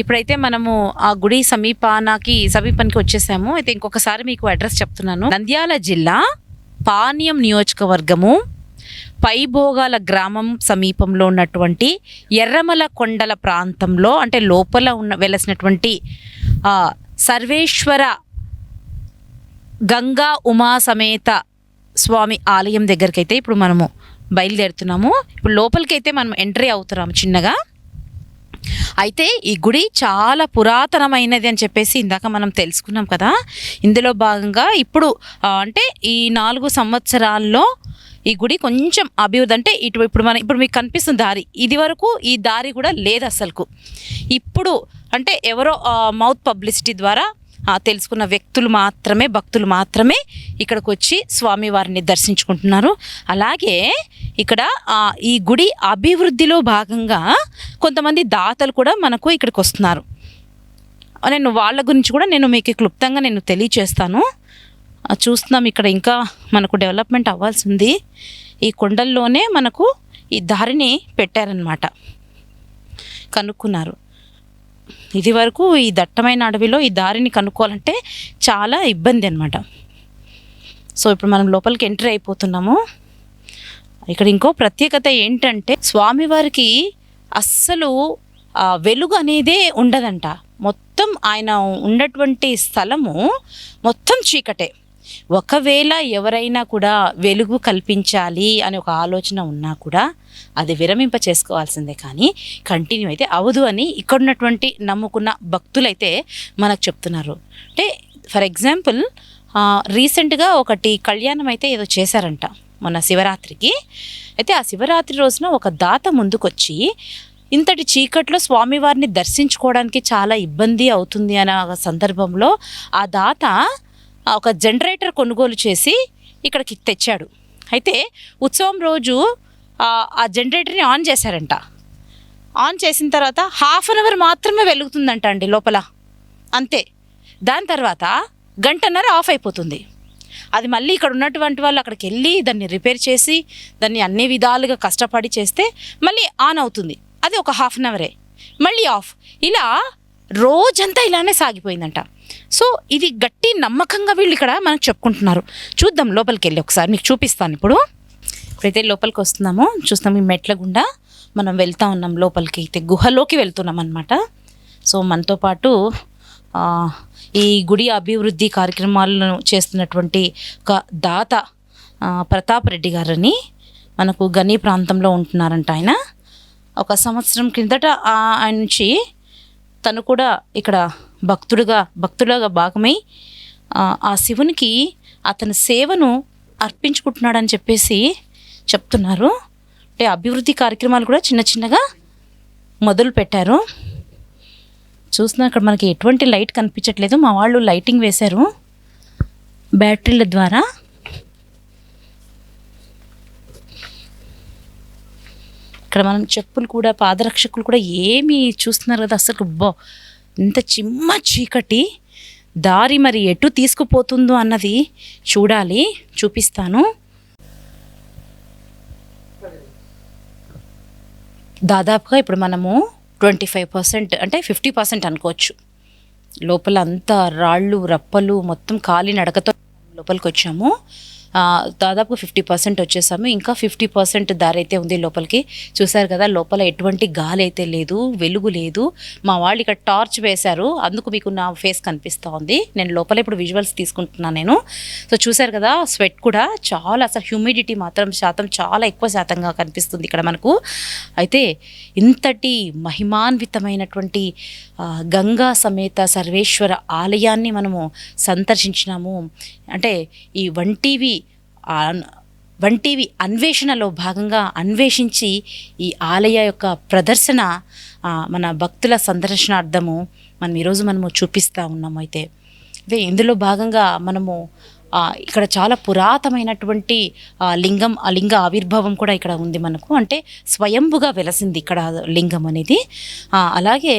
ఇప్పుడైతే మనము ఆ గుడి సమీపానికి వచ్చేసాము. అయితే ఇంకొకసారి మీకు అడ్రస్ చెప్తున్నాను. నంద్యాల జిల్లా పాణ్యం నియోజకవర్గము పైభోగాల గ్రామం సమీపంలో ఉన్నటువంటి ఎర్రమల కొండల ప్రాంతంలో, అంటే లోపల వెలసినటువంటి సర్వేశ్వర గంగా ఉమా సమేత స్వామి ఆలయం దగ్గరికి అయితే ఇప్పుడు మనము బయలుదేరుతున్నాము. ఇప్పుడు లోపలికైతే మనం ఎంట్రీ అవుతున్నాము చిన్నగా. అయితే ఈ గుడి చాలా పురాతనమైనది అని చెప్పేసి ఇందాక మనం తెలుసుకున్నాం కదా. ఇందులో భాగంగా ఇప్పుడు అంటే ఈ 4 సంవత్సరాల్లో ఈ గుడి కొంచెం అభివృద్ధి, అంటే ఇప్పుడు మీకు కనిపిస్తున్న దారి, ఇది వరకు ఈ దారి కూడా లేదు అసలుకు. ఇప్పుడు అంటే ఎవరో మౌత్ పబ్లిసిటీ ద్వారా తెలుసుకున్న భక్తులు మాత్రమే ఇక్కడికి వచ్చి స్వామివారిని దర్శించుకుంటున్నారు. అలాగే ఇక్కడ ఈ గుడి అభివృద్ధిలో భాగంగా కొంతమంది దాతలు కూడా మనకు ఇక్కడికి వస్తున్నారు. నేను వాళ్ళ గురించి కూడా మీకు క్లుప్తంగా తెలియచేస్తాను. చూస్తున్నాం ఇక్కడ ఇంకా మనకు డెవలప్మెంట్ అవ్వాల్సి ఉంది. ఈ కొండల్లోనే మనకు ఈ దారిని పెట్టారనమాట, కనుక్కున్నారు. ఇది వరకు ఈ దట్టమైన అడవిలో ఈ దారిని కనుక్కోవాలంటే చాలా ఇబ్బంది అనమాట. సో ఇప్పుడు మనం లోపలికి ఎంట్రీ అయిపోతున్నాము. ఇక్కడ ఇంకో ప్రత్యేకత ఏంటంటే స్వామివారికి అస్సలు వెలుగు అనేదే ఉండదంట. మొత్తం ఆయన ఉన్నటువంటి స్థలము మొత్తం చీకటే. ఒకవేళ ఎవరైనా కూడా వెలుగు కల్పించాలి అనే ఒక ఆలోచన ఉన్నా కూడా అది విరమింప చేసుకోవాల్సిందే, కానీ కంటిన్యూ అయితే అవదు అని ఇక్కడ ఉన్నటువంటి నమ్ముకున్న భక్తులైతే మనకు చెప్తున్నారు. అంటే ఫర్ ఎగ్జాంపుల్ రీసెంట్గా ఒకటి కళ్యాణం అయితే ఏదో చేశారంట మొన్న శివరాత్రికి. అయితే ఆ శివరాత్రి రోజున ఒక దాత ముందుకొచ్చి ఇంతటి చీకట్లో స్వామివారిని దర్శించుకోవడానికి చాలా ఇబ్బంది అవుతుంది అనే సందర్భంలో ఆ దాత ఒక జనరేటర్ కొనుగోలు చేసి ఇక్కడికి తెచ్చాడు. అయితే ఉత్సవం రోజు ఆ జనరేటర్ని ఆన్ చేశారంట. ఆన్ చేసిన తర్వాత 1/2 అవర్ మాత్రమే వెలుగుతుందంట అండి లోపల, అంతే. దాని తర్వాత 1.5 గంట ఆఫ్ అయిపోతుంది. అది మళ్ళీ ఇక్కడ ఉన్నటువంటి వాళ్ళు అక్కడికి వెళ్ళి దాన్ని రిపేర్ చేసి దాన్ని అన్ని విధాలుగా కష్టపడి చేస్తే మళ్ళీ ఆన్ అవుతుంది. అది ఒక 1/2 అవరే, మళ్ళీ ఆఫ్. ఇలా రోజంతా ఇలానే సాగిపోయిందంట. సో ఇది గట్టి నమ్మకంగా వీళ్ళు ఇక్కడ మనకు చెప్పుకుంటున్నారు. చూద్దాం లోపలికి వెళ్ళి ఒకసారి మీకు చూపిస్తాను. ఇప్పుడైతే లోపలికి వస్తున్నాము, చూస్తాం ఈ మెట్ల గుండా మనం వెళ్తూ ఉన్నాం. లోపలికి అయితే గుహలోకి వెళ్తున్నాం అనమాట. సో మనతో పాటు ఈ గుడి అభివృద్ధి కార్యక్రమాలను చేస్తున్నటువంటి ఒక దాత ప్రతాప్ రెడ్డి గారని మనకు గని ప్రాంతంలో ఉంటున్నారంట. ఆయన 1 సంవత్సరం క్రిందట ఆయన నుంచి తను కూడా ఇక్కడ భక్తులుగా భాగమై ఆ శివునికి అతని సేవను అర్పించుకుంటున్నాడని చెప్పేసి చెప్తున్నారు. అంటే అభివృద్ధి కార్యక్రమాలు కూడా చిన్నగా మొదలు పెట్టారు. చూస్తున్నా ఇక్కడ మనకి ఎటువంటి లైట్ కనిపించట్లేదు, మా వాళ్ళు లైటింగ్ వేశారు బ్యాటరీల ద్వారా. ఇక్కడ మనం చెప్పులు కూడా పాదరక్షకులు కూడా ఏమి చూస్తున్నారు కదా, అసలు ఇంత చిమ్మ చీకటి దారి మరి ఎటు తీసుకుపోతుందో అన్నది చూడాలి, చూపిస్తాను. దాదాపుగా ఇప్పుడు మనము 25% అంటే 50% అనుకోవచ్చు. లోపల అంతా రాళ్ళు రప్పలు మొత్తం కాలి నడకతో లోపలికి వచ్చాము. దాదాపు 50% వచ్చేసాము. ఇంకా 50% దారి అయితే ఉంది లోపలికి. చూసారు కదా లోపల ఎటువంటి గాలి అయితే లేదు, వెలుగు లేదు. మా వాళ్ళు ఇక్కడ టార్చ్ వేశారు, అందుకు మీకు నా ఫేస్ కనిపిస్తూ ఉంది. నేను లోపల ఇప్పుడు విజువల్స్ తీసుకుంటున్నాను నేను. సో చూసారు కదా స్వెట్ కూడా చాలా, అసలు హ్యూమిడిటీ మాత్రం శాతం చాలా ఎక్కువ శాతంగా కనిపిస్తుంది ఇక్కడ మనకు. అయితే ఇంతటి మహిమాన్వితమైనటువంటి గంగా సమేత సర్వేశ్వర ఆలయాన్ని మనము సందర్శించినాము. అంటే ఈ వన్ టీవీ అన్వేషణలో భాగంగా అన్వేషించి ఈ ఆలయ యొక్క ప్రదర్శన మన భక్తుల సందర్శనార్థము ఈరోజు మనము చూపిస్తూ ఉన్నాము. అయితే ఇందులో భాగంగా మనము ఇక్కడ చాలా పురాతనమైనటువంటి లింగ ఆవిర్భావం కూడా ఇక్కడ ఉంది మనకు. అంటే స్వయంభుగా వెలసింది ఇక్కడ లింగం అనేది. అలాగే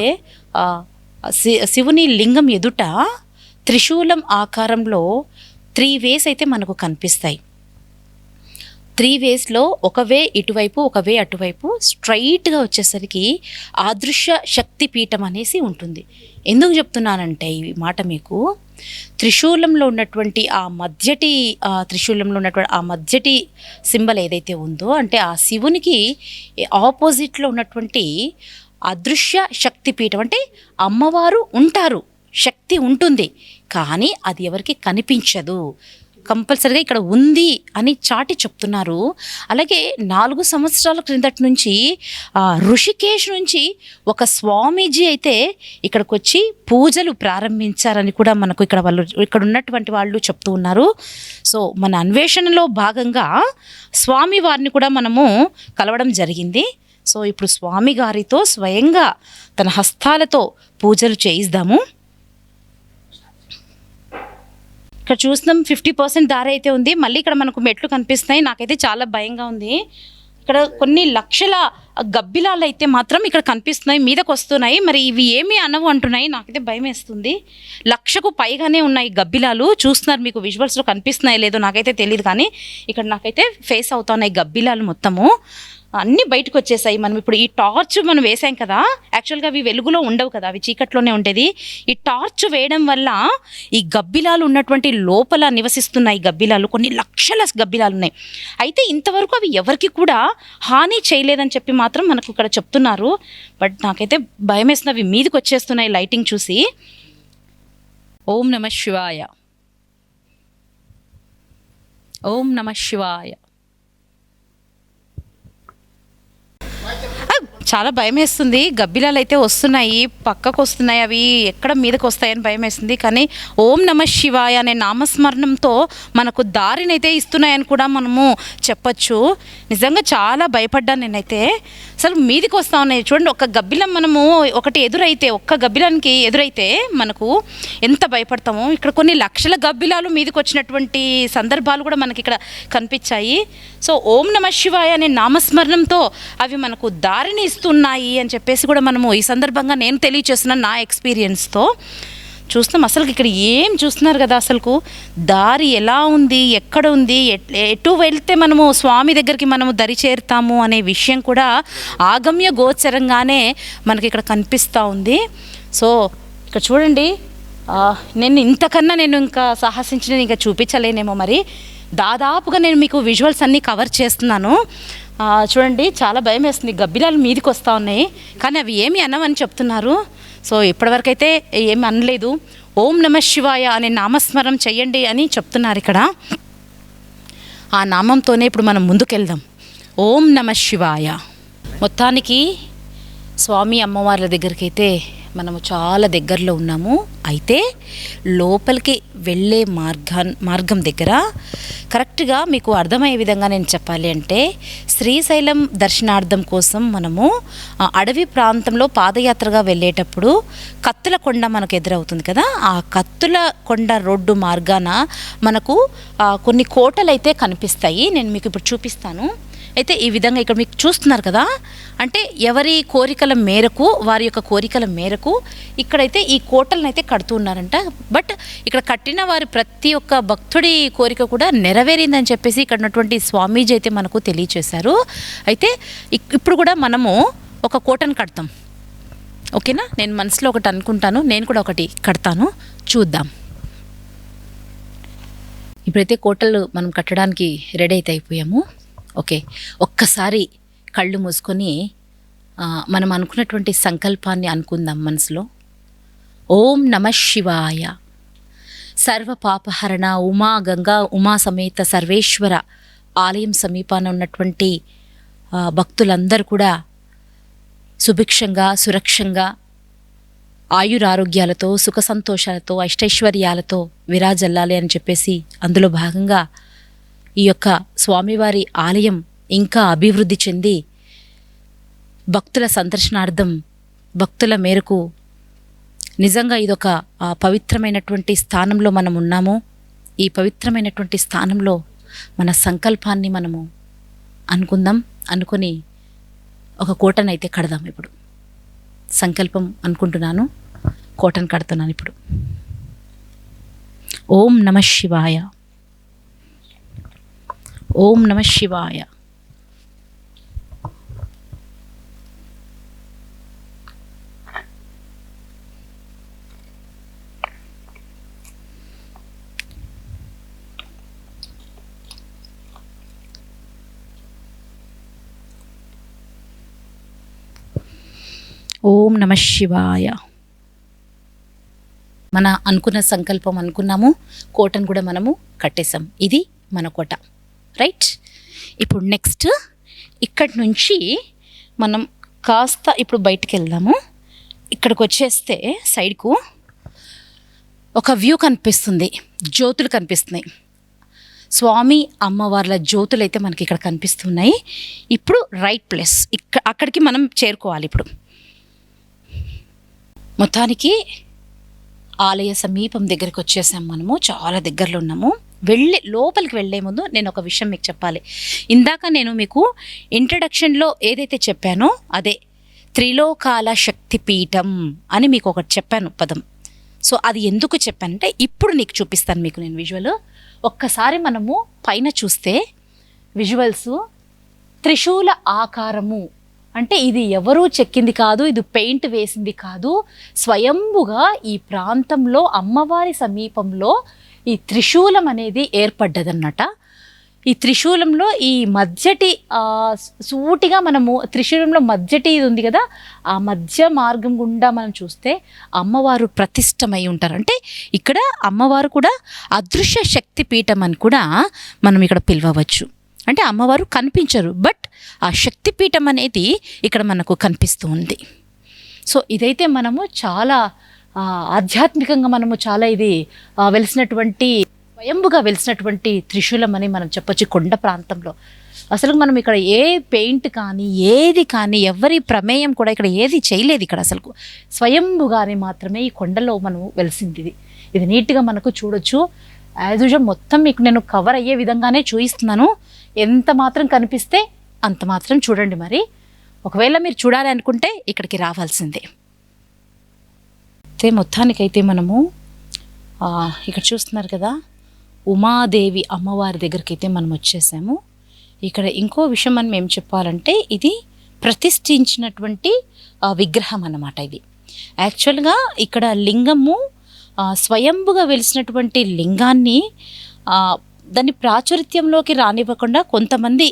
శివుని లింగం ఎదుట త్రిశూలం ఆకారంలో 3 వేస్ అయితే మనకు కనిపిస్తాయి. 3 వేస్లో ఒక వే ఇటువైపు ఒక వే అటువైపు స్ట్రైట్గా వచ్చేసరికి ఆదృశ్య శక్తి పీఠం అనేసి ఉంటుంది. ఎందుకు చెప్తున్నానంటే ఈ మాట మీకు, త్రిశూలంలో ఉన్నటువంటి ఆ మధ్యటి సింబల్ ఏదైతే ఉందో, అంటే ఆ శివునికి ఆపోజిట్లో ఉన్నటువంటి అదృశ్య శక్తి పీఠం, అంటే అమ్మవారు ఉంటారు, శక్తి ఉంటుంది, కానీ అది ఎవరికి కనిపించదు, కంపల్సరిగా ఇక్కడ ఉంది అని చాటి చెప్తున్నారు. అలాగే 4 సంవత్సరాల క్రిందటి నుంచి ఋషికేశ్ నుంచి ఒక స్వామీజీ అయితే ఇక్కడికి వచ్చి పూజలు ప్రారంభించారని కూడా మనకు ఇక్కడ ఉన్నటువంటి వాళ్ళు చెప్తూ ఉన్నారు. సో మన అన్వేషణలో భాగంగా స్వామి వారిని కూడా మనము కలవడం జరిగింది. సో ఇప్పుడు స్వామి గారితో స్వయంగా తన హస్తాలతో పూజలు చేయిద్దాము. ఇక్కడ చూస్తున్నాం 50% దారి అయితే ఉంది. మళ్ళీ ఇక్కడ మనకు మెట్లు కనిపిస్తున్నాయి. నాకైతే చాలా భయంగా ఉంది. ఇక్కడ కొన్ని లక్షల గబ్బిలాలు అయితే మాత్రం ఇక్కడ కనిపిస్తున్నాయి, మీదకు వస్తున్నాయి. మరి ఇవి ఏమి అనవు అంటున్నాయి, నాకైతే భయం వేస్తుంది. 1,00,000కు పైగానే ఉన్నాయి గబ్బిలాలు. చూస్తున్నారు, మీకు విజువల్స్లో కనిపిస్తున్నాయి లేదో నాకైతే తెలియదు, కానీ ఇక్కడ నాకైతే ఫేస్ అవుతున్నాయి గబ్బిలాలు మొత్తము. అన్నీ బయటకు వచ్చేసాయి. మనం ఇప్పుడు ఈ టార్చ్ మనం వేసాం కదా, యాక్చువల్గా అవి వెలుగులో ఉండవు కదా, అవి చీకట్లోనే ఉండేది. ఈ టార్చ్ వేయడం వల్ల ఈ గబ్బిలాలు ఉన్నటువంటి లోపల నివసిస్తున్నాయి గబ్బిలాలు, కొన్ని లక్షల గబ్బిలాలు ఉన్నాయి. అయితే ఇంతవరకు అవి ఎవరికి కూడా హాని చేయలేదని చెప్పి మాత్రం మనకు ఇక్కడ చెప్తున్నారు. బట్ నాకైతే భయం వేస్తుంది, అవి మీదకి వచ్చేస్తున్నాయి లైటింగ్ చూసి. ఓం నమః శివాయ, ఓం నమః శివాయ. చాలా భయం వేస్తుంది. గబ్బిలాలు అయితే వస్తున్నాయి, పక్కకు వస్తున్నాయి, అవి ఎక్కడ మీదకి వస్తాయని భయం వేస్తుంది. కానీ ఓం నమః శివాయ అనే నామస్మరణంతో మనకు దారిని అయితే ఇస్తున్నాయని కూడా మనము చెప్పచ్చు. నిజంగా చాలా భయపడ్డాను నేనైతే. అసలు మీదకి వస్తూ ఉన్నాయి చూడండి. ఒక గబ్బిలం మనము ఒక్క గబ్బిలానికి ఎదురైతే మనకు ఎంత భయపడతామో, ఇక్కడ కొన్ని లక్షల గబ్బిలాలు మీదకి వచ్చినటువంటి సందర్భాలు కూడా మనకి ఇక్కడ కనిపించాయి. సో ఓం నమః శివాయ అనే నామస్మరణంతో అవి మనకు దారిని ఇస్తున్నాయి అని చెప్పేసి కూడా మనము ఈ సందర్భంగా నేను తెలియచేస్తున్నాను నా ఎక్స్పీరియన్స్తో. చూస్తున్నాం అసలు ఇక్కడ ఏం చూస్తున్నారు కదా, అసలుకు దారి ఎలా ఉంది, ఎక్కడ ఉంది, ఎటు వెళ్తే మనము స్వామి దగ్గరికి మనము దరి చేరుతాము అనే విషయం కూడా ఆగమ్య గోచరంగానే మనకి ఇక్కడ కనిపిస్తూ ఉంది. సో ఇక్కడ చూడండి, నేను ఇంతకన్నా ఇంకా సాహసించిన ఇంకా చూపించలేనేమో, మరి దాదాపుగా నేను మీకు విజువల్స్ అన్నీ కవర్ చేస్తున్నాను. చూడండి, చాలా భయం వేస్తుంది. గబ్బిలాలు మీదికి వస్తూ ఉన్నాయి, కానీ అవి ఏమి అనవని చెప్తున్నారు. సో ఇప్పటివరకు అయితే ఏమి అనలేదు. ఓం నమః శివాయ అనే నామస్మరం చెయ్యండి అని చెప్తున్నారు ఇక్కడ. ఆ నామంతోనే ఇప్పుడు మనం ముందుకెళ్దాం. ఓం నమః శివాయ. మొత్తానికి స్వామి అమ్మవార్ల దగ్గరికి మనము చాలా దగ్గరలో ఉన్నాము. అయితే లోపలికి వెళ్ళే మార్గం దగ్గర కరెక్ట్గా మీకు అర్థమయ్యే విధంగా నేను చెప్పాలి అంటే, శ్రీశైలం దర్శనార్థం కోసం మనము అడవి ప్రాంతంలో పాదయాత్రగా వెళ్ళేటప్పుడు కత్తుల కొండ మనకు ఎదురవుతుంది కదా, ఆ కత్తుల కొండ రోడ్డు మార్గాన మనకు కొన్ని కోటలు అయితే కనిపిస్తాయి. నేను మీకు ఇప్పుడు చూపిస్తాను. అయితే ఈ విధంగా ఇక్కడ మీకు చూస్తున్నారు కదా, అంటే ఎవరి కోరికల మేరకు, వారి యొక్క కోరికల మేరకు ఇక్కడైతే ఈ కోటలను అయితే కడుతూ ఉన్నారంట. బట్ ఇక్కడ కట్టిన వారి ప్రతి ఒక్క భక్తుడి కోరిక కూడా నెరవేరిందని చెప్పేసి ఇక్కడ ఉన్నటువంటి స్వామీజీ అయితే మనకు తెలియచేశారు. అయితే ఇప్పుడు కూడా మనము ఒక కోటను కడతాం, ఓకేనా? నేను మనసులో ఒకటి అనుకుంటాను, నేను కూడా ఒకటి కడతాను, చూద్దాం. ఇప్పుడైతే కోటలు మనం కట్టడానికి రెడీ అయితే అయిపోయాము. ఓకే, ఒక్కసారి కళ్ళు మూసుకొని మనం అనుకున్నటువంటి సంకల్పాన్ని అనుకుందాం మనసులో. ఓం నమః శివాయ. సర్వ పాపహరణ ఉమా గంగా ఉమా సమేత సర్వేశ్వర ఆలయం సమీపాన ఉన్నటువంటి భక్తులందరూ కూడా సుభిక్షంగా, సురక్షంగా, ఆయురారోగ్యాలతో, సుఖ సంతోషాలతో, అష్టైశ్వర్యాలతో విరాజల్లాలి అని చెప్పేసి అందులో భాగంగా ఈ యొక్క స్వామివారి ఆలయం ఇంకా అభివృద్ధి చెంది భక్తుల సందర్శనార్థం, భక్తుల మేరకు నిజంగా ఇదొక పవిత్రమైనటువంటి స్థానంలో మనం ఉన్నాము. ఈ పవిత్రమైనటువంటి స్థానంలో మన సంకల్పాన్ని మనము అనుకుందాం. అనుకొని ఒక కోటనైతే కడదాం. ఇప్పుడు సంకల్పం అనుకుంటున్నాను, కోటను కడుతున్నాను ఇప్పుడు. ఓం నమః శివాయ. ఓం నమ శివాయ. ఓం నమ శివాయ. మన అనుకున్న సంకల్పం అనుకున్నాము, కోటను కూడా మనము కట్టేసాం. ఇది మన కోట, రైట్. ఇప్పుడు నెక్స్ట్ ఇక్కడి నుంచి మనం కాస్త ఇప్పుడు బయటికి వెళ్దాము. ఇక్కడికి వచ్చేస్తే సైడ్కు ఒక వ్యూ కనిపిస్తుంది, జ్యోతులు కనిపిస్తున్నాయి. స్వామి అమ్మవార్ల జ్యోతులు అయితే మనకి ఇక్కడ కనిపిస్తున్నాయి. ఇప్పుడు రైట్ ప్లేస్, అక్కడికి మనం చేరుకోవాలి. ఇప్పుడు మొత్తానికి ఆలయ సమీపం దగ్గరికి వచ్చేసాం. మనము చాలా దగ్గరలో ఉన్నాము. లోపలికి వెళ్ళే ముందు నేను ఒక విషయం మీకు చెప్పాలి. ఇందాక నేను మీకు ఇంట్రడక్షన్లో ఏదైతే చెప్పానో అదే త్రిలోకాల శక్తిపీఠం అని మీకు ఒకటి చెప్పాను పదం. సో అది ఎందుకు చెప్పానంటే ఇప్పుడు నీకు చూపిస్తాను మీకు నేను విజువల్. ఒక్కసారి మనము పైన చూస్తే విజువల్స్ త్రిశూల ఆకారము అంటే ఇది ఎవరూ చెక్కింది కాదు, ఇది పెయింట్ వేసింది కాదు. స్వయంభుగా ఈ ప్రాంతంలో అమ్మవారి సమీపంలో ఈ త్రిశూలం అనేది ఏర్పడ్డదన్నమాట. ఈ త్రిశూలంలో ఈ మధ్యటి సూటిగా మనము త్రిశూలంలో మధ్యటి ఇది ఉంది కదా, ఆ మధ్య మార్గం గుండా మనం చూస్తే అమ్మవారు ప్రతిష్టమై ఉంటారు. అంటే ఇక్కడ అమ్మవారు కూడా అదృశ్య శక్తి పీఠం అని కూడా మనం ఇక్కడ పిలవవచ్చు. అంటే అమ్మవారు కనిపించరు, బట్ ఆ శక్తిపీఠం అనేది ఇక్కడ మనకు కనిపిస్తూ ఉంది. సో ఇదైతే మనము చాలా ఆధ్యాత్మికంగా మనము చాలా ఇది వెలిసినటువంటి స్వయంభుగా వెలిసినటువంటి త్రిశూలం అని మనం చెప్పొచ్చు. కొండ ప్రాంతంలో అసలు మనం ఇక్కడ ఏ పెయింట్ కానీ ఏది కానీ ఎవరి ప్రమేయం కూడా ఇక్కడ ఏది చేయలేదు. ఇక్కడ అసలు స్వయంభుగానే మాత్రమే ఈ కొండలో మనం వెలిసింది. ఇది నీట్గా మనకు చూడొచ్చు. యాజ్ యూజువల్ మొత్తం మీకు నేను కవర్ అయ్యే విధంగానే చూపిస్తున్నాను. ఎంత మాత్రం కనిపిస్తే అంత మాత్రం చూడండి. మరి ఒకవేళ మీరు చూడాలి అనుకుంటే ఇక్కడికి రావాల్సిందే. అయితే మొత్తానికైతే మనము ఇక్కడ చూస్తున్నారు కదా, ఉమాదేవి అమ్మవారి దగ్గరికి అయితే మనం వచ్చేసాము. ఇక్కడ ఇంకో విషయం మనం ఏం చెప్పాలంటే ఇది ప్రతిష్ఠించినటువంటి విగ్రహం అన్నమాట. ఇది యాక్చువల్గా ఇక్కడ లింగము స్వయంభుగా వెలిసినటువంటి లింగాన్ని దాన్ని ప్రాచుర్యంలోకి రానివ్వకుండా కొంతమంది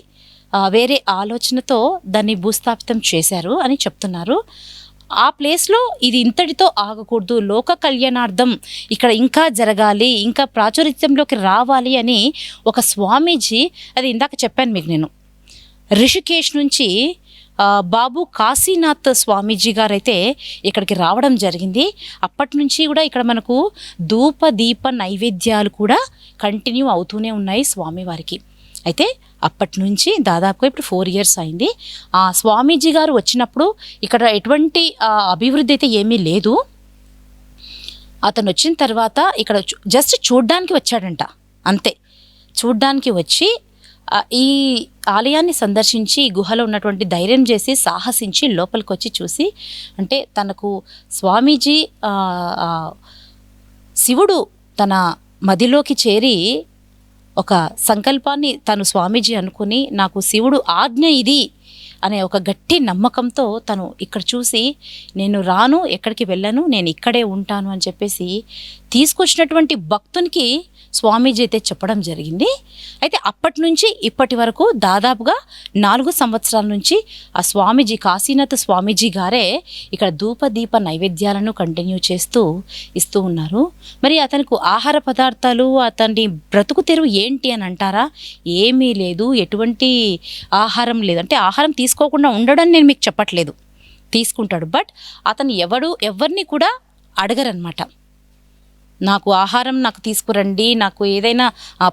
వేరే ఆలోచనతో దాన్ని భూస్థాపితం చేశారు అని చెప్తున్నారు. ఆ ప్లేస్లో ఇది ఇంతటితో ఆగకూడదు, లోక కళ్యాణార్థం ఇక్కడ ఇంకా జరగాలి, ఇంకా ప్రాచుర్యంలోకి రావాలి అని ఒక స్వామీజీ, అది ఇందాక చెప్పాను మీకు నేను, రిషికేశ్ నుంచి బాబు కాశీనాథ్ స్వామీజీ గారు అయితే ఇక్కడికి రావడం జరిగింది. అప్పటి నుంచి కూడా ఇక్కడ మనకు ధూప దీప నైవేద్యాలు కూడా కంటిన్యూ అవుతూనే ఉన్నాయి స్వామివారికి. అయితే అప్పటి నుంచి దాదాపుగా ఇప్పుడు 4 years అయింది. ఆ స్వామీజీ గారు వచ్చినప్పుడు ఇక్కడ ఎటువంటి అభివృద్ధి అయితే ఏమీ లేదు. అతను వచ్చిన తర్వాత ఇక్కడ జస్ట్ చూడ్డానికి వచ్చాడంట, అంతే. చూడ్డానికి వచ్చి ఈ ఆలయాన్ని సందర్శించి గుహలో ఉన్నటువంటి ధైర్యం చేసి సాహసించి లోపలికి వచ్చి చూసి, అంటే తనకు స్వామీజీ శివుడు తన మదిలోకి చేరి ఒక సంకల్పాన్ని తను స్వామీజీ అనుకుని నాకు శివుడు ఆజ్ఞ ఇది అనే ఒక గట్టి నమ్మకంతో తను ఇక్కడ చూసి నేను రాను, ఎక్కడికి వెళ్ళను, నేను ఇక్కడే ఉంటాను అని చెప్పేసి తీసుకొచ్చినటువంటి భక్తునికి స్వామీజీ అయితే చెప్పడం జరిగింది. అయితే అప్పటి నుంచి ఇప్పటి వరకు దాదాపుగా 4 సంవత్సరాల నుంచి ఆ స్వామీజీ కాశీనాథ్ స్వామీజీ గారే ఇక్కడ ధూపదీప నైవేద్యాలను కంటిన్యూ ఇస్తూ ఉన్నారు. మరి అతనికి ఆహార పదార్థాలు, అతని బ్రతుకు తెరువు ఏంటి అని అంటారా? ఏమీ లేదు, ఎటువంటి ఆహారం లేదు. అంటే ఆహారం తీసుకోకుండా ఉండడం నేను మీకు చెప్పట్లేదు, తీసుకుంటాడు. బట్ అతను ఎవరిని కూడా అడగరనమాట. నాకు ఆహారం నాకు తీసుకురండి, నాకు ఏదైనా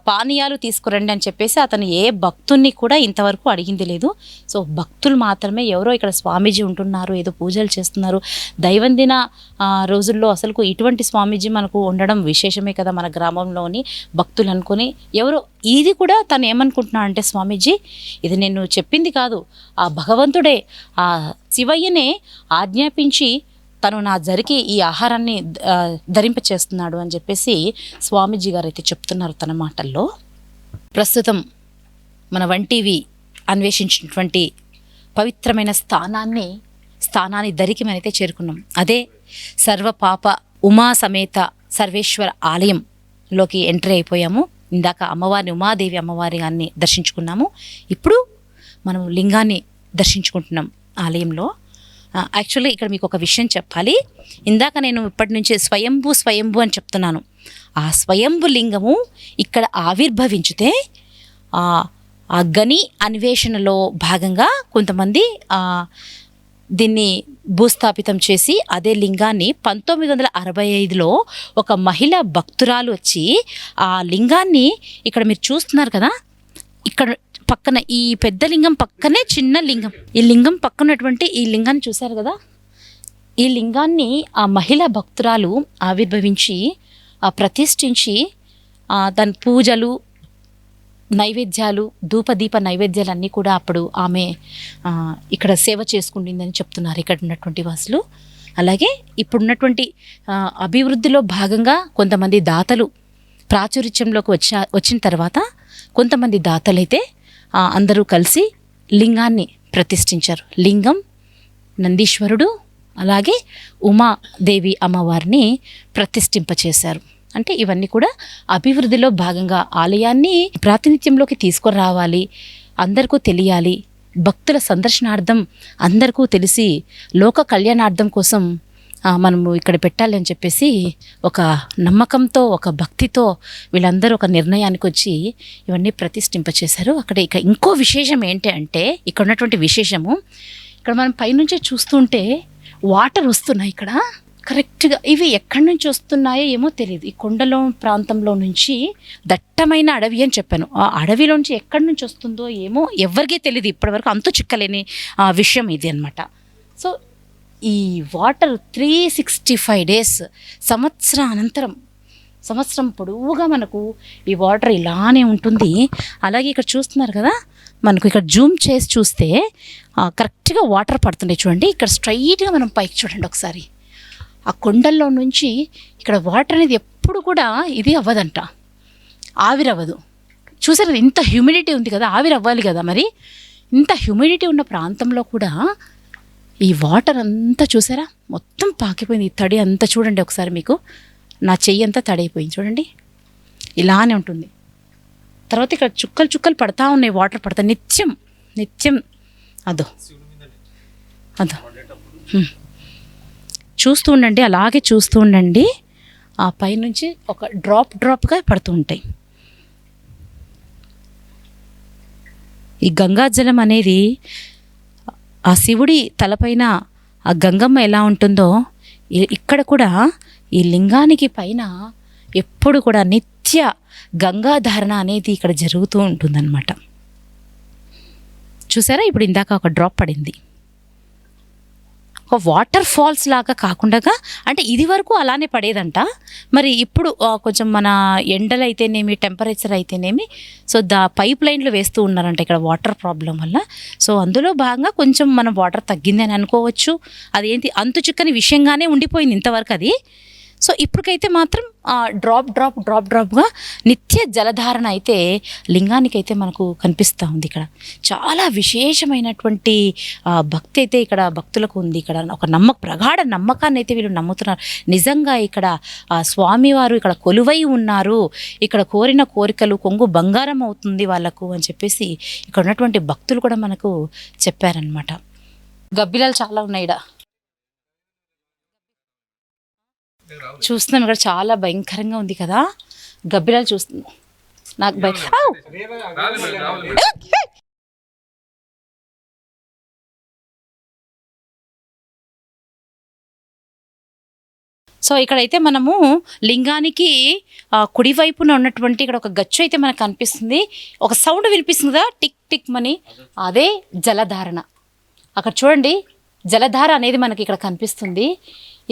పానీయాలు తీసుకురండి అని చెప్పేసి అతను ఏ భక్తుల్ని కూడా ఇంతవరకు అడిగింది లేదు. సో భక్తులు మాత్రమే, ఎవరో ఇక్కడ స్వామీజీ ఉంటున్నారు, ఏదో పూజలు చేస్తున్నారు, దైవందిన రోజుల్లో అసలు ఇటువంటి స్వామీజీ మనకు ఉండడం విశేషమే కదా మన గ్రామంలోని భక్తులు అనుకుని ఎవరో. ఇది కూడా తను ఏమనుకుంటున్నాడు అంటే, స్వామీజీ ఇది నేను చెప్పింది కాదు, ఆ భగవంతుడే, ఆ శివయ్యనే ఆజ్ఞాపించి తను నా జరిగి ఈ ఆహారాన్ని ధరింపచేస్తున్నాడు అని చెప్పేసి స్వామీజీ గారు అయితే చెప్తున్నారు తన మాటల్లో. ప్రస్తుతం మన వంటివి అన్వేషించినటువంటి పవిత్రమైన స్థానాన్ని దరికి మనైతే చేరుకున్నాం. అదే సర్వపాప ఉమా సమేత సర్వేశ్వర ఆలయంలోకి ఎంట్రీ అయిపోయాము. ఇందాక అమ్మవారిని ఉమాదేవి అమ్మవారి గారిని దర్శించుకున్నాము. ఇప్పుడు మనం లింగాన్ని దర్శించుకుంటున్నాం ఆలయంలో. యాక్చువల్లీ ఇక్కడ మీకు ఒక విషయం చెప్పాలి. ఇందాక నేను ఇప్పటి నుంచే స్వయంభూ అని చెప్తున్నాను. ఆ స్వయంభు లింగము ఇక్కడ ఆవిర్భవించితే ఆ గని అన్వేషణలో భాగంగా కొంతమంది దీన్ని భూస్థాపితం చేసి అదే లింగాన్ని 1965లో ఒక మహిళ భక్తురాలు వచ్చి ఆ లింగాన్ని ఇక్కడ మీరు చూస్తున్నారు కదా, ఇక్కడ పక్కన ఈ పెద్ద లింగం పక్కనే చిన్న లింగం, ఈ లింగం పక్కనటువంటి ఈ లింగాన్ని చూశారు కదా, ఈ లింగాన్ని ఆ మహిళా భక్తురాలు ఆవిర్భవించి ప్రతిష్ఠించి దాని పూజలు నైవేద్యాలు ధూపదీప నైవేద్యాలన్నీ కూడా అప్పుడు ఆమె ఇక్కడ సేవ చేసుకుంటుందని చెప్తున్నారు ఇక్కడ ఉన్నటువంటి వాసులు. అలాగే ఇప్పుడున్నటువంటి అభివృద్ధిలో భాగంగా కొంతమంది దాతలు ప్రాచుర్యంలోకి వచ్చిన తర్వాత కొంతమంది దాతలైతే అందరూ కలిసి లింగాన్ని ప్రతిష్ఠించారు. లింగం నందీశ్వరుడు అలాగే ఉమాదేవి అమ్మవారిని ప్రతిష్ఠింపచేశారు. అంటే ఇవన్నీ కూడా అభివృద్ధిలో భాగంగా ఆలయాన్ని ప్రాతినిధ్యంలోకి తీసుకొని రావాలి, అందరికీ తెలియాలి, భక్తుల సందర్శనార్థం అందరికీ తెలిసి లోక కళ్యాణార్థం కోసం మనము ఇక్కడ పెట్టాలి అని చెప్పేసి ఒక నమ్మకంతో ఒక భక్తితో వీళ్ళందరూ ఒక నిర్ణయానికి వచ్చి ఇవన్నీ ప్రతిష్ఠింపచేశారు. అక్కడ ఇక ఇంకో విశేషం ఏంటి అంటే ఇక్కడ ఉన్నటువంటి విశేషము, ఇక్కడ మనం పైనుంచే చూస్తుంటే వాటర్ వస్తున్నాయి ఇక్కడ కరెక్ట్గా. ఇవి ఎక్కడి నుంచి వస్తున్నాయో ఏమో తెలియదు. ఈ కొండలో ప్రాంతంలో నుంచి దట్టమైన అడవి అని చెప్పాను. ఆ అడవిలోంచి ఎక్కడి నుంచి వస్తుందో ఏమో ఎవరికీ తెలియదు ఇప్పటివరకు, అంతు చిక్కలేని విషయం ఇది అనమాట. సో ఈ వాటర్ 365 డేస్ సంవత్సరం పొడవుగా మనకు ఈ వాటర్ ఇలానే ఉంటుంది. అలాగే ఇక్కడ చూస్తున్నారు కదా, మనకు ఇక్కడ జూమ్ చేసి చూస్తే కరెక్ట్గా వాటర్ పడుతున్నాయి చూడండి. ఇక్కడ స్ట్రైట్గా మనం పైకి చూడండి ఒకసారి. ఆ కొండల్లో నుంచి ఇక్కడ వాటర్ అనేది ఎప్పుడు కూడా ఇది అవ్వదంట, ఆవిరవ్వదు. చూసారు ఇంత హ్యూమిడిటీ ఉంది కదా, ఆవిరవ్వాలి కదా. మరి ఇంత హ్యూమిడిటీ ఉన్న ప్రాంతంలో కూడా ఈ వాటర్ అంతా చూసారా మొత్తం పాకిపోయింది. ఈ తడి అంతా చూడండి ఒకసారి, మీకు నా చెయ్యి అంతా తడైపోయింది చూడండి, ఇలానే ఉంటుంది. తర్వాత ఇక్కడ చుక్కలు పడతా ఉన్నాయి, వాటర్ పడతా నిత్యం అదో చూస్తూ ఉండండి, అలాగే చూస్తూ ఉండండి. ఆ పైనుంచి ఒక డ్రాప్గా పడుతూ ఉంటాయి. ఈ గంగాజలం అనేది ఆ శివుడి తలపైన ఆ గంగమ్మ ఎలా ఉంటుందో ఇక్కడ కూడా ఈ లింగానికి పైన ఎప్పుడు కూడా నిత్య గంగాధారణ అనేది ఇక్కడ జరుగుతూ ఉంటుందన్నమాట. చూసారా, ఇప్పుడు ఇందాక ఒక డ్రాప్ పడింది. ఒక వాటర్ ఫాల్స్ లాగా కాకుండా, అంటే ఇది వరకు అలానే పడేదంట. మరి ఇప్పుడు కొంచెం మన ఎండలు అయితేనేమి టెంపరేచర్ అయితేనేమి సో పైప్ లైన్లు వేస్తూ ఉన్నారంట ఇక్కడ వాటర్ ప్రాబ్లం వల్ల. సో అందులో భాగంగా కొంచెం మనం వాటర్ తగ్గింది అని అనుకోవచ్చు. అదేంటి అంతు చిక్కని విషయంగానే ఉండిపోయింది ఇంతవరకు అది. సో ఇప్పటికైతే మాత్రం డ్రాప్గా నిత్య జలధారణ అయితే లింగానికి అయితే మనకు కనిపిస్తూ ఉంది. ఇక్కడ చాలా విశేషమైనటువంటి భక్తి అయితే ఇక్కడ భక్తులకు ఉంది. ఇక్కడ ఒక ప్రగాఢ నమ్మకాన్ని అయితే వీళ్ళు నమ్ముతున్నారు. నిజంగా ఇక్కడ స్వామివారు ఇక్కడ కొలువై ఉన్నారు, ఇక్కడ కోరిన కోరికలు కొంగు బంగారం అవుతుంది వాళ్ళకు అని చెప్పేసి ఇక్కడ ఉన్నటువంటి భక్తులు కూడా మనకు చెప్పారనమాట. గబ్బిలాలు చాలా ఉన్నాయి ఇక్కడ చూస్తున్నాం. ఇక్కడ చాలా భయంకరంగా ఉంది కదా, గబ్బిలాలు చూస్తున్నాం. నాకు సో ఇక్కడైతే మనము లింగానికి కుడివైపున ఉన్నటువంటి ఇక్కడ ఒక గచ్చు అయితే మనకు కనిపిస్తుంది. ఒక సౌండ్ వినిపిస్తుంది కదా, టిక్ టిక్ మని, అదే జలధారణ. అక్కడ చూడండి, జలధార అనేది మనకి ఇక్కడ కనిపిస్తుంది.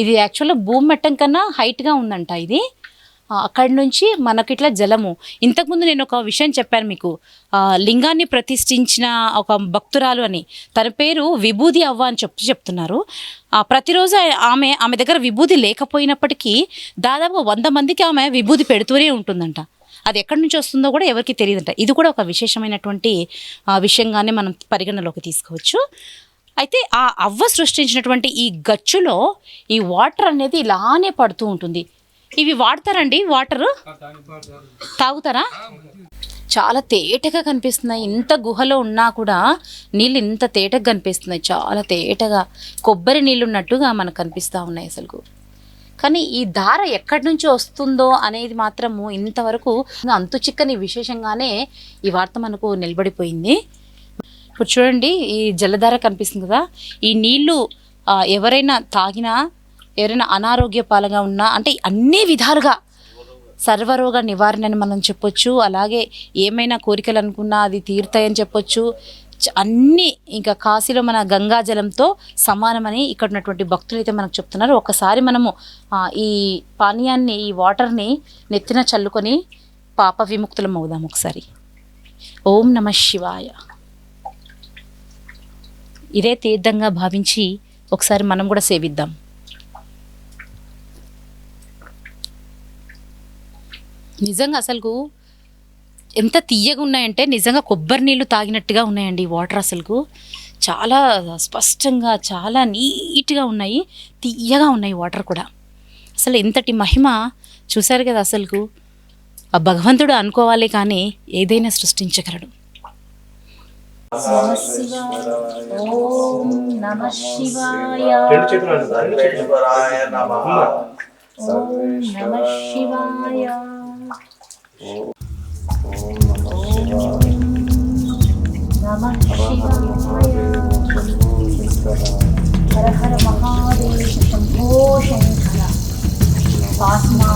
ఇది యాక్చువల్గా భూమి మట్టం కన్నా హైట్గా ఉందంట ఇది. అక్కడి నుంచి మనకి ఇట్లా జలము. ఇంతకుముందు నేను ఒక విషయం చెప్పాను మీకు, లింగాన్ని ప్రతిష్ఠించిన ఒక భక్తురాలు అని, తన పేరు విభూది అవ్వ అని చెప్తున్నారు. ప్రతిరోజు ఆమె దగ్గర విభూది లేకపోయినప్పటికీ దాదాపు 100 మందికి ఆమె విభూది పెడుతూనే ఉంటుందంట. అది ఎక్కడి నుంచి వస్తుందో కూడా ఎవరికి తెలియదంట. ఇది కూడా ఒక విశేషమైనటువంటి విషయంగానే మనం పరిగణలోకి తీసుకోవచ్చు. అయితే ఆ అవ్వ సృష్టించినటువంటి ఈ గచ్చులో ఈ వాటర్ అనేది ఇలానే పడుతూ ఉంటుంది. ఇవి వాడతారండి, వాటరు తాగుతారా? చాలా తేటగా కనిపిస్తున్నాయి. ఇంత గుహలో ఉన్నా కూడా నీళ్ళు ఇంత తేటగా కనిపిస్తున్నాయి, చాలా తేటగా కొబ్బరి నీళ్ళు ఉన్నట్టుగా మనకు కనిపిస్తూ ఉన్నాయి అసలు. కానీ ఈ ధార ఎక్కడి నుంచి వస్తుందో అనేది మాత్రము ఇంతవరకు అంతు చిక్కని విశేషంగానే ఈ వార్త మనకు నిలబడిపోయింది. ఇప్పుడు చూడండి, ఈ జలధార కనిపిస్తుంది కదా, ఈ నీళ్లు ఎవరైనా తాగినా, ఎవరైనా అనారోగ్య పాలుగా ఉన్నా, అంటే అన్ని విధాలుగా సర్వరోగ నివారణ అని మనం చెప్పొచ్చు. అలాగే ఏమైనా కోరికలు అనుకున్నా అది తీరుతాయని చెప్పొచ్చు. అన్నీ ఇంకా కాశీలో మన గంగా జలంతో సమానమని ఇక్కడ ఉన్నటువంటి భక్తులు అయితే మనకు చెప్తున్నారు. ఒకసారి మనము ఈ పానీయాన్ని, ఈ వాటర్ని నెత్తిన చల్లుకొని పాప విముక్తులం అవుదాం ఒకసారి. ఓం నమః శివాయ. ఇదే తీర్థంగా భావించి ఒకసారి మనం కూడా సేవిద్దాం. నిజంగా అసలు ఎంత తీయగా ఉన్నాయంటే నిజంగా కొబ్బరి నీళ్ళు తాగినట్టుగా ఉన్నాయండి ఈ వాటర్. అసలు చాలా స్పష్టంగా, చాలా నీట్గా ఉన్నాయి, తీయగా ఉన్నాయి వాటర్ కూడా. అసలు ఎంతటి మహిమ చూశారు కదా. అసలు ఆ భగవంతుడు అనుకోవాలి కానీ ఏదైనా సృష్టించగలడు. ఓం నమః శివాయ. నమః శివాయ. హర హర మహాదేవ శంభో శంకర. పాస్మా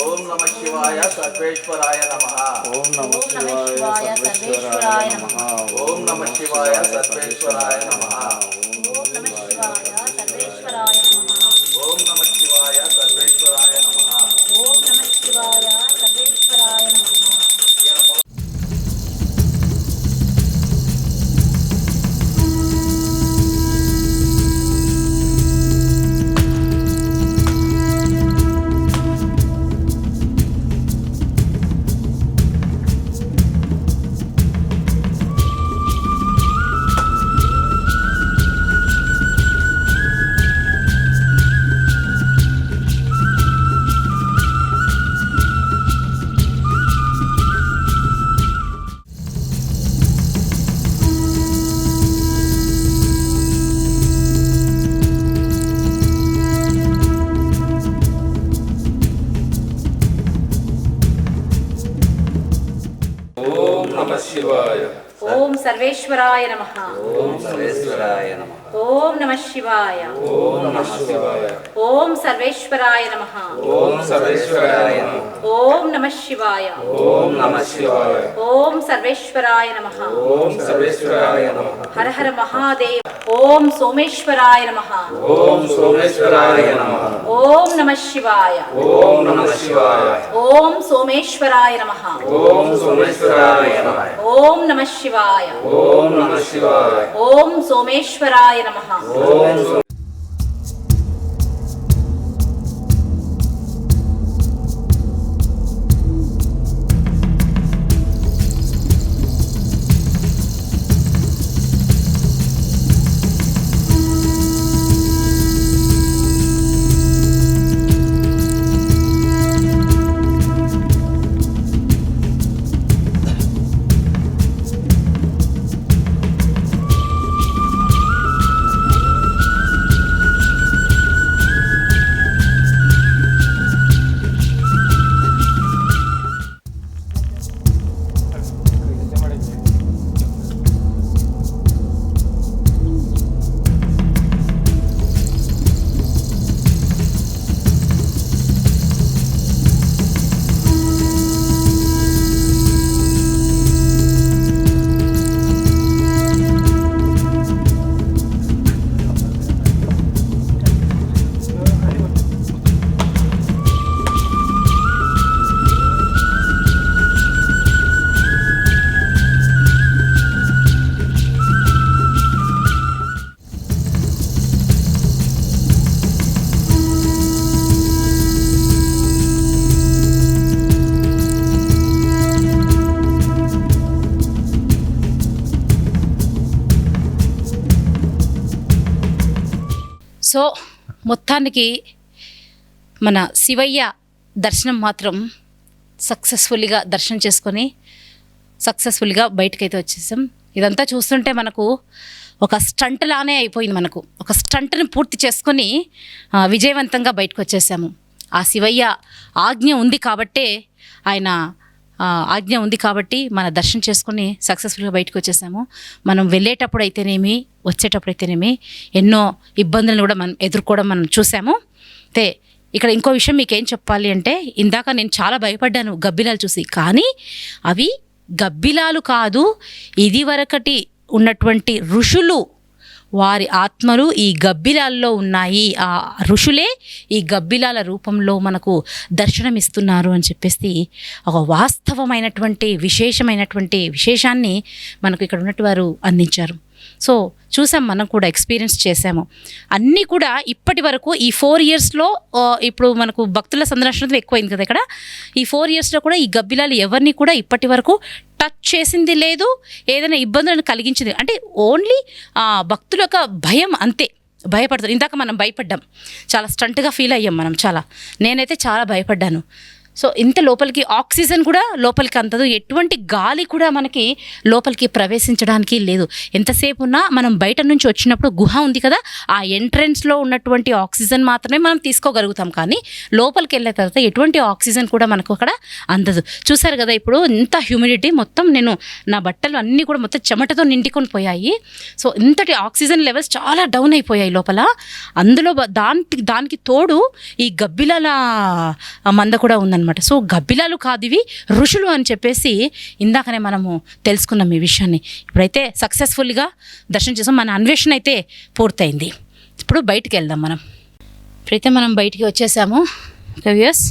ఓం నమః శివాయ. సర్వేశ్వరాయ నమః. ఓం నమః శివాయ సర్వేశ్వరాయ నమః. ఓం నమః శివాయ సర్వేశ్వరాయ నమః. ఓం నమః శివాయ సర్వేశ్వరాయ నమః. ఓం నమః శివాయ సర్వేశ్వరాయ నమః. ఓం నమః శివాయ సర్వేశ్వరాయ నమః. సర్వేశ్వరాయ నమః. ఓం సర్వేశ్వరాయ నమః. ఓం నమః శివాయ. ఓం నమః శివాయ. ఓం సర్వేశ్వరాయ నమః. ఓం సర్వేశ్వరాయ నమః. ఓం నమః శివాయ. ఓం నమః శివాయ. ఓం సర్వేశ్వరాయ నమః. ఓం సర్వేశ్వరాయ నమః. హర హర మహాదేవ్. ఓం సోమేశ్వరాయ నమః. ఓం సోమేశ్వరాయ నమః. ఓం నమః శివాయ. ఓం నమః శివాయ. ఓం సోమేశ్వరాయ నమః. ఓం సోమేశ్వరాయ నమః. ఓం నమః శివాయ. ఓం నమః శివాయ. ఓం సోమేశ్వరాయ నమః. ఓం సో- సో మొత్తానికి మన శివయ్య దర్శనం మాత్రం సక్సెస్ఫుల్గా దర్శనం చేసుకొని సక్సెస్ఫుల్గా బయటకైతే వచ్చేసాం. ఇదంతా చూస్తుంటే మనకు ఒక స్టంట్ లానే అయిపోయింది. మనకు ఒక స్టంట్ని పూర్తి చేసుకొని విజయవంతంగా బయటకు వచ్చేసాము. ఆ శివయ్య ఆజ్ఞ ఉంది కాబట్టే ఆయన ఆజ్ఞ ఉంది కాబట్టి మన దర్శనం చేసుకొని సక్సెస్ఫుల్గా బయటకు వచ్చేసాము. మనం వెళ్ళేటప్పుడు అయితేనేమి వచ్చేటప్పుడు అయితేనేమి ఎన్నో ఇబ్బందులను కూడా మనం ఎదుర్కోవడం మనం చూసాము. అయితే ఇక్కడ ఇంకో విషయం మీకేం చెప్పాలి అంటే, ఇందాక నేను చాలా భయపడ్డాను గబ్బిలాలు చూసి, కానీ అవి గబ్బిలాలు కాదు, ఇది వరకటి ఉన్నటువంటి ఋషులు, వారి ఆత్మలు ఈ గబ్బిలాల్లో ఉన్నాయి. ఆ ఋషులే ఈ గబ్బిలాల రూపంలో మనకు దర్శనమిస్తున్నారు అని చెప్పేసి ఒక వాస్తవమైనటువంటి విశేషమైనటువంటి విశేషాన్ని మనకు ఇక్కడ ఉన్నట్టు వారు అందించారు. సో చూసాం, మనం కూడా ఎక్స్పీరియన్స్ చేసాము. అన్నీ కూడా ఇప్పటి వరకు ఈ 4 yearsలో ఇప్పుడు మనకు భక్తుల సందర్శనం ఎక్కువైంది కదా ఇక్కడ. ఈ 4 yearsలో కూడా ఈ గబ్బిలాలు ఎవరిని కూడా ఇప్పటి వరకు టచ్ చేసింది లేదు, ఏదైనా ఇబ్బందులను కలిగించింది అంటే ఓన్లీ భక్తుల యొక్క భయం అంతే. భయపడతారు. ఇందాక మనం భయపడ్డాం, చాలా స్టంట్గా ఫీల్ అయ్యాం మనం. నేనైతే చాలా భయపడ్డాను. సో ఇంత లోపలికి ఆక్సిజన్ కూడా లోపలికి అందదు, ఎటువంటి గాలి కూడా మనకి లోపలికి ప్రవేశించడానికి లేదు. ఎంతసేపు ఉన్నా మనం బయట నుంచి వచ్చినప్పుడు గుహ ఉంది కదా, ఆ ఎంట్రన్స్లో ఉన్నటువంటి ఆక్సిజన్ మాత్రమే మనం తీసుకోగలుగుతాం. కానీ లోపలికి వెళ్ళిన తర్వాత ఎటువంటి ఆక్సిజన్ కూడా మనకు అక్కడ అందదు. చూసారు కదా ఇప్పుడు ఇంత హ్యూమిడిటీ, మొత్తం నేను నా బట్టలు అన్నీ కూడా మొత్తం చెమటతో నిండుకొని పోయాయి. సో ఇంతటి ఆక్సిజన్ లెవెల్స్ చాలా డౌన్ అయిపోయాయి లోపల. అందులో దానికి తోడు ఈ గబ్బిలాల మంద కూడా ఉందన్నమాట. సో గబ్బిలాలు కాదు, ఇవి ఋషులు అని చెప్పేసి ఇందాకనే మనము తెలుసుకున్నాం ఈ విషయాన్ని. ఇప్పుడైతే సక్సెస్ఫుల్గా దర్శనం చేసాం, మన అన్వేషణ అయితే పూర్తయింది. ఇప్పుడు బయటికి వెళ్దాం మనం. ఇప్పుడైతే మనం బయటికి వచ్చేసాము. వ్యూయర్స్,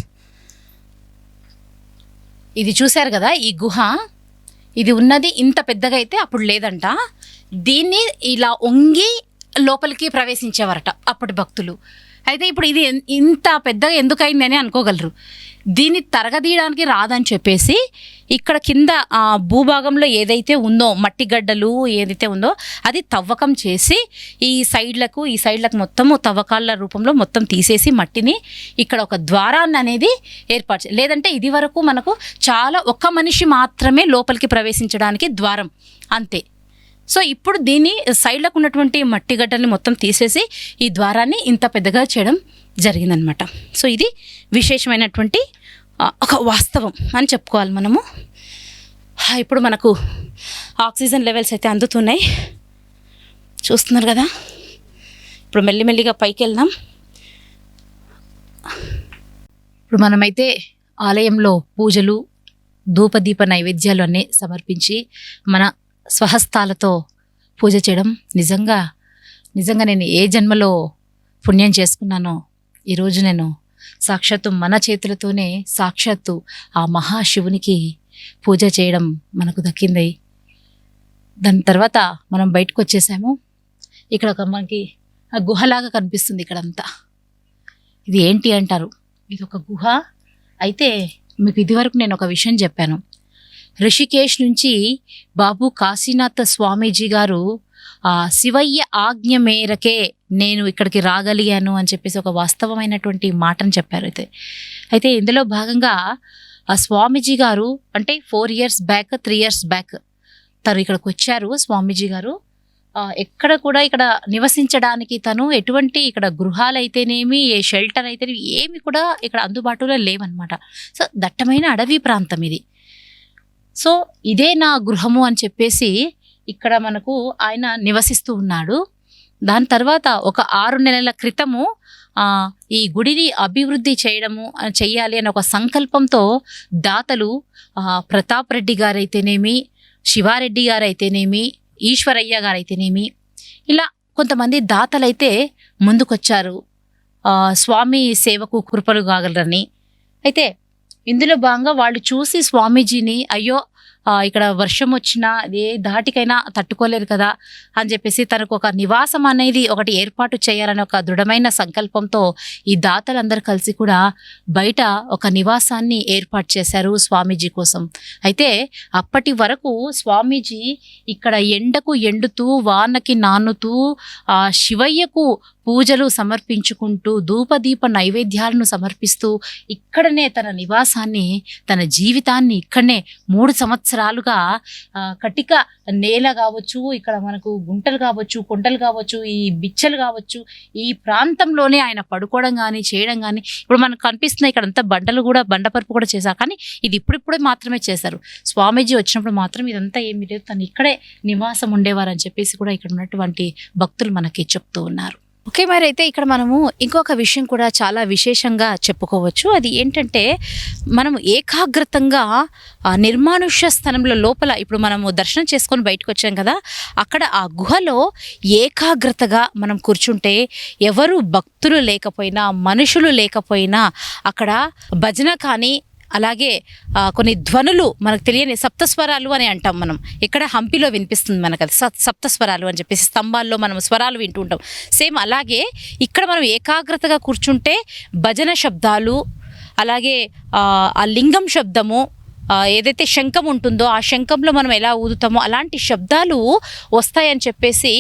ఇది చూశారు కదా, ఈ గుహ ఇది ఉన్నది ఇంత పెద్దగా అయితే అప్పుడు లేదంట. దీన్ని ఇలా వంగి లోపలికి ప్రవేశించేవారట అప్పటి భక్తులు. అయితే ఇప్పుడు ఇది ఇంత పెద్దగా ఎందుకు అయిందని అనుకోగలరు. దీన్ని తరగదీయడానికి రాదని చెప్పేసి ఇక్కడ కింద భూభాగంలో ఏదైతే ఉందో మట్టి గడ్డలు ఏదైతే ఉందో అది తవ్వకం చేసి ఈ సైడ్లకు మొత్తము తవ్వకాల రూపంలో మొత్తం తీసేసి మట్టిని ఇక్కడ ఒక ద్వారాన్ని అనేది ఏర్పాటు. లేదంటే ఇది వరకు మనకు చాలా ఒక్క మనిషి మాత్రమే లోపలికి ప్రవేశించడానికి ద్వారం అంతే. సో ఇప్పుడు దీన్ని సైడ్లకు ఉన్నటువంటి మట్టి గడ్డల్ని మొత్తం తీసేసి ఈ ద్వారాన్ని ఇంత పెద్దగా చేయడం జరిగిందనమాట. సో ఇది విశేషమైనటువంటి ఒక వాస్తవం అని చెప్పుకోవాలి మనము. ఇప్పుడు మనకు ఆక్సిజన్ లెవెల్స్ అయితే అందుతున్నాయి, చూస్తున్నారు కదా. ఇప్పుడు మెల్లిమెల్లిగా పైకి వెళ్దాం. ఇప్పుడు మనమైతే ఆలయంలో పూజలు, ధూపదీప నైవేద్యాలు అన్నీ సమర్పించి మన స్వహస్తాలతో పూజ చేయడం నిజంగా నేను ఏ జన్మలో పుణ్యం చేసుకున్నానో ఈరోజు నేను సాక్షాత్తు మన చేతులతోనే సాక్షాత్తు ఆ మహాశివునికి పూజ చేయడం మనకు దక్కింది. దాని తర్వాత మనం బయటకు వచ్చేసాము. ఇక్కడ ఒక మనకి ఆ గుహలాగా కనిపిస్తుంది ఇక్కడంతా. ఇది ఏంటి అంటారు, ఇది ఒక గుహ. అయితే మీకు ఇదివరకు నేను ఒక విషయం చెప్పాను. రిషికేశ్ నుంచి బాబు కాశీనాథ్ స్వామీజీ గారు శివయ్య ఆజ్ఞ మేరకే నేను ఇక్కడికి రాగలిగాను అని చెప్పేసి ఒక వాస్తవమైనటువంటి మాటను చెప్పారు. అయితే ఇందులో భాగంగా ఆ స్వామీజీ గారు అంటే 4 years బ్యాక్ 3 years బ్యాక్ తను ఇక్కడికి వచ్చారు. స్వామీజీ గారు ఎక్కడ కూడా ఇక్కడ నివసించడానికి తను ఎటువంటి ఇక్కడ గృహాలు అయితేనేమి, ఏ షెల్టర్ అయితేనేమి ఏమి కూడా ఇక్కడ అందుబాటులో లేవన్నమాట. సో దట్టమైన అడవి ప్రాంతం ఇది. సో ఇదే నా గృహము అని చెప్పేసి ఇక్కడ మనకు ఆయన నివసిస్తూ ఉన్నాడు. దాని తర్వాత ఒక 6 నెలల క్రితము ఈ గుడిని అభివృద్ధి చెయ్యాలి అనే ఒక సంకల్పంతో దాతలు ప్రతాప్ రెడ్డి గారైతేనేమి, శివారెడ్డి గారైతేనేమి, ఈశ్వరయ్య గారైతేనేమి ఇలా కొంతమంది దాతలైతే ముందుకొచ్చారు స్వామి సేవకు కృపలు కాగలరని. అయితే ఇందులో భాగంగా వాళ్ళు చూసి స్వామీజీని అయ్యో ఇక్కడ వర్షం వచ్చినా ఏ ధాటికైనా తట్టుకోలేరు కదా అని చెప్పేసి తనకు ఒక నివాసం అనేది ఒకటి ఏర్పాటు చేయాలని ఒక దృఢమైన సంకల్పంతో ఈ దాతలందరూ కలిసి కూడా బయట ఒక నివాసాన్ని ఏర్పాటు చేశారు స్వామీజీ కోసం. అయితే అప్పటి వరకు స్వామీజీ ఇక్కడ ఎండకు ఎండుతూ వానకి నానుతూ శివయ్యకు పూజలు సమర్పించుకుంటూ ధూపదీప నైవేద్యాలను సమర్పిస్తూ ఇక్కడనే తన నివాసాన్ని, తన జీవితాన్ని ఇక్కడనే 3 సంవత్సరాలుగా కటిక నేల కావచ్చు, ఇక్కడ మనకు గుంటలు కావచ్చు, కొండలు కావచ్చు, ఈ బిచ్చలు కావచ్చు, ఈ ప్రాంతంలోనే ఆయన పడుకోవడం కానీ చేయడం కానీ. ఇప్పుడు మనకు కనిపిస్తున్నాయి ఇక్కడంతా బండపరుపు కూడా చేశారు. కానీ ఇది ఇప్పుడిప్పుడే మాత్రమే చేశారు. స్వామీజీ వచ్చినప్పుడు మాత్రం ఇదంతా ఏమి లేదు, తను ఇక్కడే నివాసం ఉండేవారు అని చెప్పేసి కూడా ఇక్కడ ఉన్నటువంటి భక్తులు మనకి చెప్తూ ఉన్నారు. ఓకే, మరి అయితే ఇక్కడ మనము ఇంకొక విషయం కూడా చాలా విశేషంగా చెప్పుకోవచ్చు. అది ఏంటంటే మనము ఏకాగ్రతంగా నిర్మానుష్య స్థానంలో లోపల ఇప్పుడు మనము దర్శనం చేసుకొని బయటకు వచ్చాం కదా, అక్కడ ఆ గుహలో ఏకాగ్రతగా మనం కూర్చుంటే ఎవరు భక్తులు లేకపోయినా, మనుషులు లేకపోయినా అక్కడ భజన కానీ అలాగే కొన్ని ధ్వనులు మనకు తెలియని సప్తస్వరాలు అని అంటాం మనం. ఇక్కడ హంపిలో వినిపిస్తుంది మనకు అది సప్తస్వరాలు అని చెప్పేసి, స్తంభాల్లో మనం స్వరాలు వింటూ ఉంటాం. సేమ్ అలాగే ఇక్కడ మనం ఏకాగ్రతగా కూర్చుంటే భజన శబ్దాలు, అలాగే ఆ లింగం శబ్దము, ఏదైతే శంఖం ఉంటుందో ఆ శంఖంలో మనం ఎలా ఊదుతామో అలాంటి శబ్దాలు వస్తాయని చెప్పేసి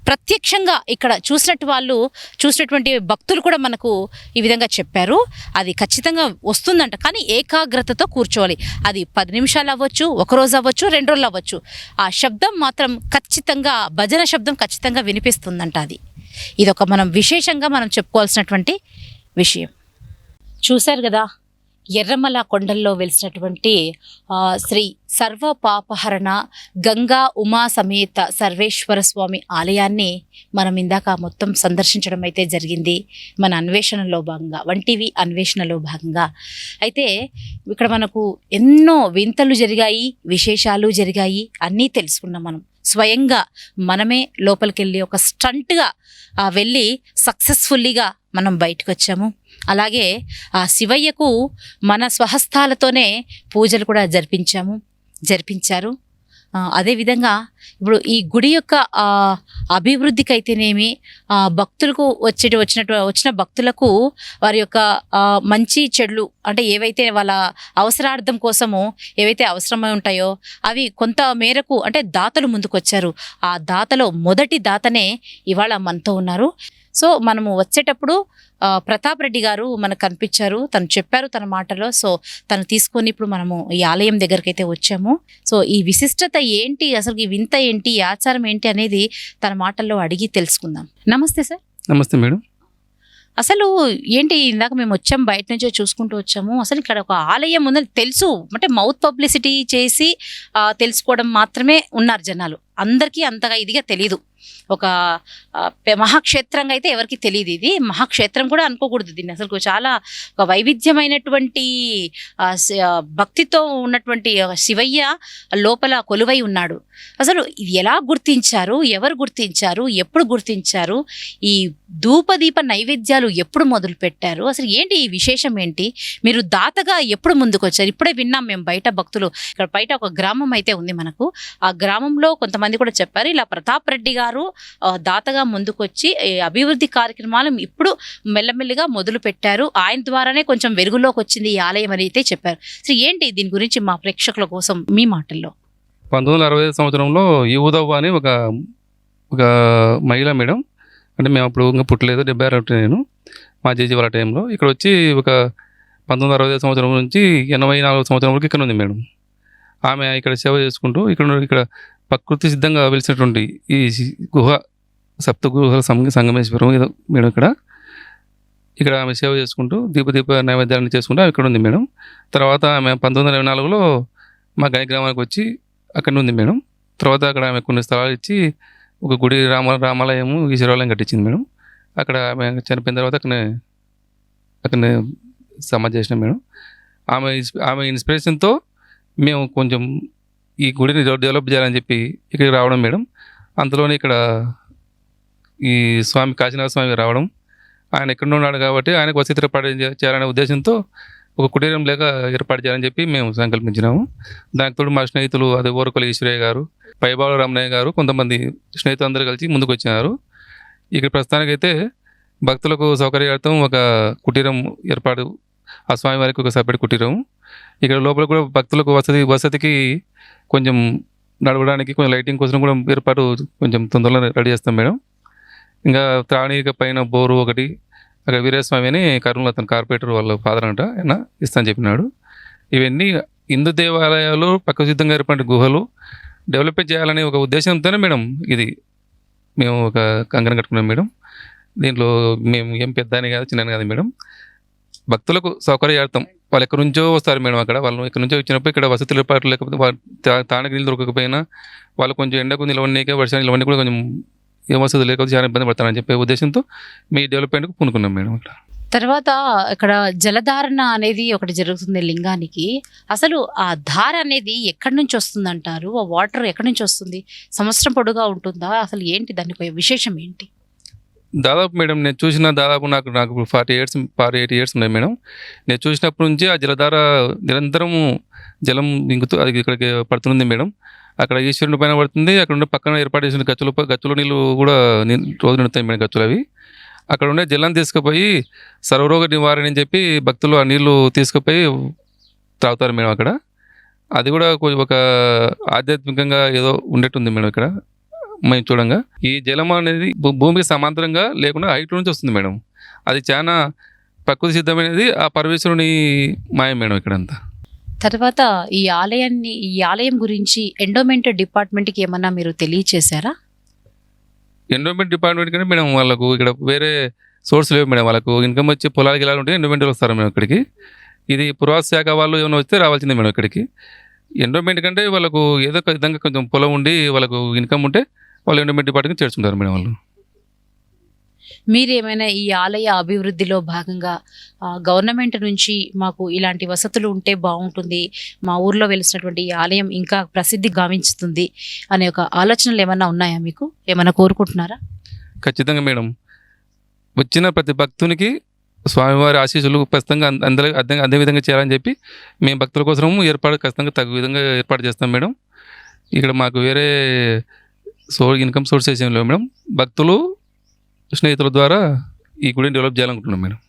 ప్రత్యక్షంగా ఇక్కడ చూసినటువంటి భక్తులు కూడా మనకు ఈ విధంగా చెప్పారు. అది ఖచ్చితంగా వస్తుందంట, కానీ ఏకాగ్రతతో కూర్చోవాలి. అది 10 నిమిషాలు అవ్వచ్చు, 1 రోజు అవ్వచ్చు, 2 రోజులు అవ్వచ్చు. ఆ శబ్దం మాత్రం ఖచ్చితంగా, భజన శబ్దం ఖచ్చితంగా వినిపిస్తుందంట. ఇదొక మనం విశేషంగా మనం చెప్పుకోవాల్సినటువంటి విషయం. చూశారు కదా, ఎర్రమల కొండల్లో వెలిసినటువంటి శ్రీ సర్వ పాపహరణ గంగా ఉమా సమేత సర్వేశ్వర స్వామి ఆలయాన్ని మనం ఇందాక మొత్తం సందర్శించడం అయితే జరిగింది మన అన్వేషణలో భాగంగా, వంటివి అన్వేషణలో భాగంగా. అయితే ఇక్కడ మనకు ఎన్నో వింతలు జరిగాయి, విశేషాలు జరిగాయి, అన్నీ తెలుసుకున్నాం. మనం స్వయంగా మనమే లోపలికి వెళ్ళి ఒక స్టంట్గా వెళ్ళి సక్సెస్ఫుల్లీగా మనం బయటకు వచ్చాము. అలాగే ఆ శివయ్యకు మన స్వహస్తాలతోనే పూజలు కూడా జరిపించారు. అదేవిధంగా ఇప్పుడు ఈ గుడి యొక్క అభివృద్ధికి అయితేనేమి, భక్తులకు వచ్చిన భక్తులకు వారి యొక్క మంచి చెడులు అంటే ఏవైతే వాళ్ళ అవసరార్థం కోసము ఏవైతే అవసరమై ఉంటాయో అవి కొంత మేరకు అంటే దాతలు ముందుకొచ్చారు. ఆ దాతలో మొదటి దాతనే ఇవాళ మనతో ఉన్నారు. సో మనము వచ్చేటప్పుడు ప్రతాప్ రెడ్డి గారు మనకు కనిపించారు, తను చెప్పారు తన మాటలో. సో తను తీసుకొని ఇప్పుడు మనము ఈ ఆలయం దగ్గరికి అయితే వచ్చాము. సో ఈ విశిష్టత ఏంటి, అసలు ఈ వింత ఏంటి, ఈ ఆచారం ఏంటి అనేది తన మాటల్లో అడిగి తెలుసుకుందాం. నమస్తే సార్. నమస్తే మేడం. అసలు ఏంటి ఇందాక మేము వచ్చాము, బయట నుంచే చూసుకుంటూ వచ్చాము. అసలు ఇక్కడ ఒక ఆలయం ఉందని తెలుసు, అంటే మౌత్ పబ్లిసిటీ చేసి తెలుసుకోవడం మాత్రమే ఉన్నారు జనాలు. అందరికీ అంతగా ఇదిగా తెలీదు. ఒక మహాక్షేత్రంగా అయితే ఎవరికి తెలియదు. ఇది మహాక్షేత్రం కూడా అనుకోకూడదు దీన్ని. అసలు చాలా ఒక వైవిధ్యమైనటువంటి భక్తితో ఉన్నటువంటి శివయ్య లోపల కొలువై ఉన్నాడు. అసలు ఇది ఎలా గుర్తించారు, ఎవరు గుర్తించారు, ఎప్పుడు గుర్తించారు, ఈ ధూపదీప నైవేద్యాలు ఎప్పుడు మొదలు పెట్టారు, అసలు ఏంటి ఈ విశేషం ఏంటి, మీరు దాతగా ఎప్పుడు ముందుకు వచ్చారు? ఇప్పుడే విన్నాం మేము బయట భక్తులు, ఇక్కడ బయట ఒక గ్రామం అయితే ఉంది మనకు, ఆ గ్రామంలో కొంతమంది కూడా చెప్పారు ఇలా ప్రతాప్ రెడ్డి గారు దాతగా ముందుకొచ్చి అభివృద్ధి కార్యక్రమాలు ఇప్పుడు మెల్లమెల్లిగా మొదలు పెట్టారు, ఆయన ద్వారానే కొంచెం వెలుగులోకి వచ్చింది ఈ ఆలయం అని అయితే చెప్పారు. సో ఏంటి దీని గురించి మా ప్రేక్షకుల కోసం మీ మాటల్లో? 1965 సంవత్సరంలో యూదవ్వ అని ఒక మహిళ మేడం, అంటే మేము అప్పుడు ఇంకా పుట్టలేదు, 76 నేను, మా జేజీ వాళ్ళ టైంలో ఇక్కడ వచ్చి ఒక 1965 సంవత్సరం నుంచి 84 సంవత్సరం వరకు ఇక్కడ ఉంది మేడం. ఆమె ఇక్కడ సేవ చేసుకుంటూ ఇక్కడ ప్రకృతి సిద్ధంగా వెలిసినటువంటి ఈ గుహ సప్త గుహల సంగమేశ్వరం ఏదో మేడం ఇక్కడ ఆమె సేవ చేసుకుంటూ దీప నైవేద్యాలను చేసుకుంటూ ఇక్కడ ఉంది మేడం. తర్వాత ఆమె 1924లో మా గని గ్రామానికి వచ్చి అక్కడ ఉంది మేడం. తర్వాత అక్కడ ఆమె కొన్ని స్థలాలు ఇచ్చి ఒక గుడి రామాలయము ఈశ్వరాలయం కట్టించింది మేడం. అక్కడ ఆమె చనిపోయిన తర్వాత అక్కడనే సమాధి చేసినాం మేడం. ఆమె ఇన్స్పిరేషన్తో మేము కొంచెం ఈ గుడిని డెవలప్ చేయాలని చెప్పి ఇక్కడికి రావడం మేడం. అంతలోనే ఇక్కడ ఈ స్వామి కాశీనాథ స్వామి రావడం, ఆయన ఎక్కడ ఉన్నాడు కాబట్టి ఆయనకు వసతి ఏర్పాటు చేయాలనే ఉద్దేశంతో ఒక కుటీరం లేక ఏర్పాటు చేయాలని చెప్పి మేము సంకల్పించినాము. దానికి తోడు మా స్నేహితులు అదే ఓరకొల ఈశ్వరయ్య గారు, పైబాల రమణయ్య గారు, కొంతమంది స్నేహితులు అందరూ కలిసి ముందుకు వచ్చినారు. ఇక్కడ ప్రస్తుతానికైతే భక్తులకు సౌకర్యార్థం ఒక కుటీరం ఏర్పాటు, ఆ స్వామివారికి ఒక సపరేట్ కుటీరం, ఇక్కడ లోపల కూడా భక్తులకు వసతికి కొంచెం నడవడానికి కొంచెం లైటింగ్ కోసం కూడా ఏర్పాటు కొంచెం తొందరలో రెడీ చేస్తాం మేడం. ఇంకా త్రాణిక పైన బోరు ఒకటి, అక్కడ వీరస్వామి అని కర్నూలు అతను కార్పొరేటర్ వాళ్ళ ఫాదర్ అంట, ఆయన ఇస్తాను చెప్పినాడు. ఇవన్నీ హిందూ దేవాలయాలు ప్రకృతిసిద్ధంగా ఏర్పడిన గుహలు డెవలప్మెంట్ చేయాలనే ఒక ఉద్దేశంతోనే మేడం ఇది మేము ఒక కంకణం కట్టుకున్నాం మేడం. దీంట్లో మేము ఏం పెద్ద అని కాదు, చిన్న కాదు మేడం. భక్తులకు సౌకర్యార్థం వాళ్ళు ఎక్కడి నుంచో వస్తారు మేడం. అక్కడ వాళ్ళు ఎక్కడి నుంచో వచ్చినప్పుడు ఇక్కడ వసతులు ఏర్పాట్లు లేకపోతే తానికి నీళ్ళు దొరకకపోయినా వాళ్ళు కొంచెం ఎండకు నిలవడానికి, వర్షానికి నిలవడానికి కూడా కొంచెం ఏ వసతులు లేకపోతే చాలా ఇబ్బంది పడతారని చెప్పే ఉద్దేశంతో మీ డెవలప్మెంట్కి పూనుకున్నాం మేడం. అక్కడ తర్వాత ఇక్కడ జలధారణ అనేది ఒకటి జరుగుతుంది లింగానికి. అసలు ఆ ధార అనేది ఎక్కడి నుంచి వస్తుంది అంటారు? ఆ వాటర్ ఎక్కడి నుంచి వస్తుంది? సంవత్సరం పొడుగా ఉంటుందా? అసలు ఏంటి దానికి విశేషం ఏంటి? దాదాపు మేడం నేను చూసిన నాకు 48 ఇయర్స్ ఉన్నాయి మేడం. నేను చూసినప్పటి నుంచి ఆ జలధార నిరంతరము జలం ఇంగుతూ అది ఇక్కడికి పడుతుంది మేడం. అక్కడ ఈశ్వరుని పైన పడుతుంది, అక్కడ ఉండే పక్కన ఏర్పాటు చేసిన గచ్చుల నీళ్ళు కూడా రోజు నిండుతాయి మేడం. గచ్చులు అవి అక్కడ ఉండే జలం తీసుకుపోయి సర్వరోగ నివారణ అని చెప్పి భక్తులు ఆ నీళ్లు తీసుకుపోయి తాగుతారు మేడం. అక్కడ అది కూడా ఒక ఆధ్యాత్మికంగా ఏదో ఉండేట్టుంది మేడం. ఇక్కడ మేము చూడంగా ఈ జలం అనేది భూమికి సమాంతరంగా లేకుండా హైట్ నుంచి వస్తుంది మేడం. అది చాలా ప్రకృతి సిద్ధమైనది, ఆ పరమేశ్వరుని మాయం మేడం ఇక్కడంతా. తర్వాత ఈ ఆలయం గురించి ఎండోమెంట్ డిపార్ట్మెంట్కి ఏమన్నా మీరు తెలియచేశారా? ఎండోమెంట్ డిపార్ట్మెంట్ కంటే మేడం వాళ్ళకు ఇక్కడ వేరే సోర్స్ లేవు మేడం. వాళ్ళకు ఇన్కమ్ వచ్చి పొలాలకి వెళ్ళాలి ఉంటే ఎండోమెంట్ వస్తారు మేడం ఇక్కడికి. ఇది పురావస్తు శాఖ వాళ్ళు ఏమైనా వస్తే రావాల్సిందే మేడం ఇక్కడికి. ఎండోమెంట్ కంటే వాళ్ళకు ఏదో ఒక విధంగా కొంచెం పొలం ఉండి వాళ్ళకు ఇన్కమ్ ఉంటే వాళ్ళు ఎండోమెంట్ డిపార్ట్మెంట్ చేర్చుకుంటారు మేడం వాళ్ళు. మీరు ఏమైనా ఈ ఆలయ అభివృద్ధిలో భాగంగా గవర్నమెంట్ నుంచి మాకు ఇలాంటి వసతులు ఉంటే బాగుంటుంది, మా ఊర్లో వెలిసినటువంటి ఈ ఆలయం ఇంకా ప్రసిద్ధి గావించుతుంది అనే ఒక ఆలోచనలు ఏమైనా ఉన్నాయా మీకు? ఏమైనా కోరుకుంటున్నారా? ఖచ్చితంగా మేడం. వచ్చిన ప్రతి భక్తునికి స్వామివారి ఆశీస్సులు ఖచ్చితంగా అదే విధంగా చేయాలని చెప్పి మేము భక్తుల కోసం ఖచ్చితంగా తగు విధంగా ఏర్పాటు చేస్తాం మేడం. ఇక్కడ మాకు వేరే ఇన్కమ్ సోర్సెస్ ఏం లేవు మేడం. భక్తులు స్నేహితుల ద్వారా ఈ గుడిని డెవలప్ చేయాలనుకుంటున్నాం మేడం.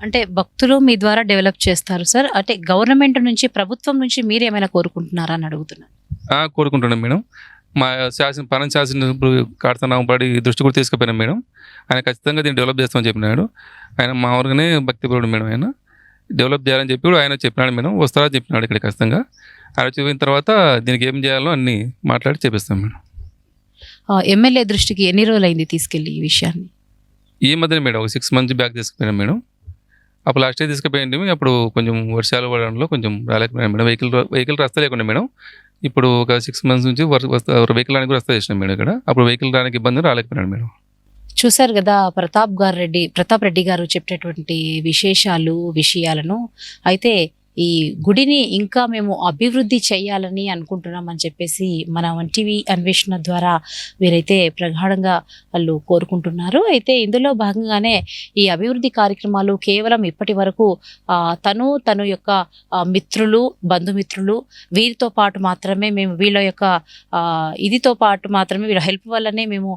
అంటే భక్తులు మీ ద్వారా డెవలప్ చేస్తారు సార్. అంటే గవర్నమెంట్ నుంచి, ప్రభుత్వం నుంచి మీరు ఏమైనా కోరుకుంటున్నారా అని అడుగుతున్నాను. కోరుకుంటున్నాం మేడం. మా శాసన కార్తనామపడి దృష్టి కూడా తీసుకుపోయినాం మేడం. ఆయన ఖచ్చితంగా దీన్ని డెవలప్ చేస్తామని చెప్పినాడు. ఆయన మా ఊరిగానే భక్తిపరుడు మేడం. ఆయన డెవలప్ చేయాలని చెప్పి ఆయన చెప్పినాడు మేడం. వస్తారని చెప్పినాడు ఇక్కడ ఖచ్చితంగా. ఆయన చూపిన తర్వాత దీనికి ఏం చేయాలో అన్నీ మాట్లాడి చేపిస్తాం మేడం. ఎమ్మెల్యే దృష్టికి ఎన్ని రోజులైంది తీసుకెళ్ళి ఈ విషయాన్ని? ఈ మధ్యనే మేడం ఒక 6 మంత్స్ బ్యాక్ తీసుకుపోయాను మేడం. అప్పుడు లాస్ట్ ఇయర్ తీసుకుపోయింది. అప్పుడు కొంచెం వర్షాలు పడడంలో కొంచెం రాలేకపోయాను మేడం. వెహికల్ రస్తా లేకుండా మేడం. ఇప్పుడు ఒక 6 మంత్స్ నుంచి వెహికల్ రానికి రస్తా చేసినాం మేడం ఇక్కడ. అప్పుడు వెహికల్ రానికి ఇబ్బంది రాలేకపోయాను మేడం. చూశారు కదా ప్రతాప్ రెడ్డి గారు చెప్పేటటువంటి విషయాలను. అయితే ఈ గుడిని ఇంకా మేము అభివృద్ధి చేయాలని అనుకుంటున్నామని చెప్పేసి మన టీవీ అన్వేషణ ద్వారా వీరైతే ప్రగాఢంగా వాళ్ళు కోరుకుంటున్నారు. అయితే ఇందులో భాగంగానే ఈ అభివృద్ధి కార్యక్రమాలు కేవలం ఇప్పటి వరకు తను యొక్క మిత్రులు, బంధుమిత్రులు వీరితో పాటు మాత్రమే మేము వీళ్ళ యొక్క ఇదితో పాటు మాత్రమే వీళ్ళ హెల్ప్ వల్లనే మేము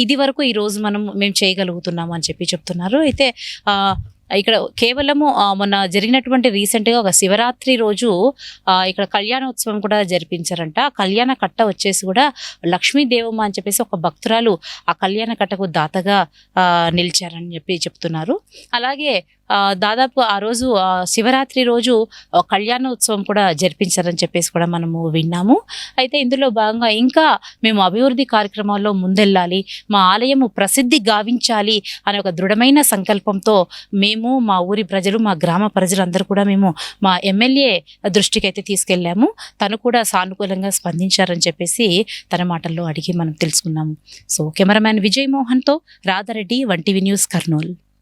ఇది వరకు ఈ రోజు మేము చేయగలుగుతున్నాము అని చెప్తున్నారు. అయితే ఇక్కడ కేవలము మొన్న జరిగినటువంటి రీసెంట్గా ఒక శివరాత్రి రోజు ఇక్కడ కళ్యాణోత్సవం కూడా జరిపించారంట. ఆ కళ్యాణ కట్ట వచ్చేసి కూడా లక్ష్మీదేవమ్మ అని చెప్పేసి ఒక భక్తురాలు ఆ కళ్యాణ కట్టకు దాతగా నిలిచారని చెప్తున్నారు. అలాగే దాదాపు ఆ రోజు శివరాత్రి రోజు కళ్యాణోత్సవం కూడా జరిపించారని చెప్పేసి కూడా మనము విన్నాము. అయితే ఇందులో భాగంగా ఇంకా మేము అభివృద్ధి కార్యక్రమాల్లో ముందెళ్ళాలి, మా ఆలయము ప్రసిద్ధి గావించాలి అనే ఒక దృఢమైన సంకల్పంతో మేము, మా ఊరి ప్రజలు, మా గ్రామ ప్రజలందరూ కూడా మేము మా ఎమ్మెల్యే దృష్టికి అయితే తీసుకెళ్ళాము. తను కూడా సానుకూలంగా స్పందించారని చెప్పేసి తన మాటల్లో అడిగి మనం తెలుసుకున్నాము. సో కెమెరామ్యాన్ విజయ్ మోహన్తో రాధారెడ్డి, 1TV న్యూస్, కర్నూలు.